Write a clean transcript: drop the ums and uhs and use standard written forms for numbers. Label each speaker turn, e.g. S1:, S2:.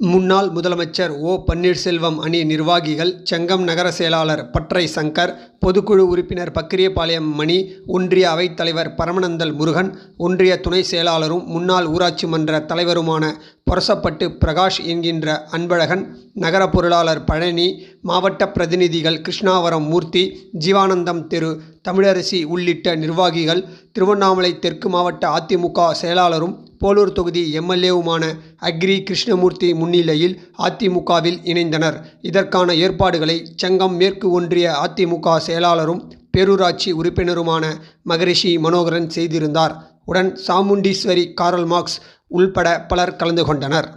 S1: முன்னாள் முதலமைச்சர் ஓ. பன்னீர்செல்வம் அணி நிர்வாகிகள், செங்கம் நகர செயலாளர் பட்றை சங்கர், பொதுக்குழு உறுப்பினர் பக்கிரியபாளையம் மணி, ஒன்றிய அவைத்தலைவர் பரமநந்தல் முருகன், ஒன்றிய துணை செயலாளரும் முன்னாள் ஊராட்சி மன்ற தலைவருமான பொரசப்பட்டு பிரகாஷ் என்கின்ற அன்பழகன், நகர பொருளாளர் பழனி, மாவட்ட பிரதிநிதிகள் கிருஷ்ணாவரம் மூர்த்தி, ஜீவானந்தம் தெரு தமிழரசி உள்ளிட்ட நிர்வாகிகள், திருவண்ணாமலை தெற்கு மாவட்ட அதிமுக செயலாளரும் போலூர் தொகுதி எம்எல்ஏவுமான அக்ரி கிருஷ்ணமூர்த்தி முன்னிலையில் அதிமுகவில் இணைந்தனர். இதற்கான ஏற்பாடுகளை செங்கம் மேற்கு ஒன்றிய அதிமுக செயலாளரும் பேரூராட்சி உறுப்பினருமான மகரிஷி மனோகரன் செய்திருந்தார். உடன் சாமுண்டீஸ்வரி, காரல் மார்க்ஸ் உள்பட பலர் கலந்து கொண்டனர்.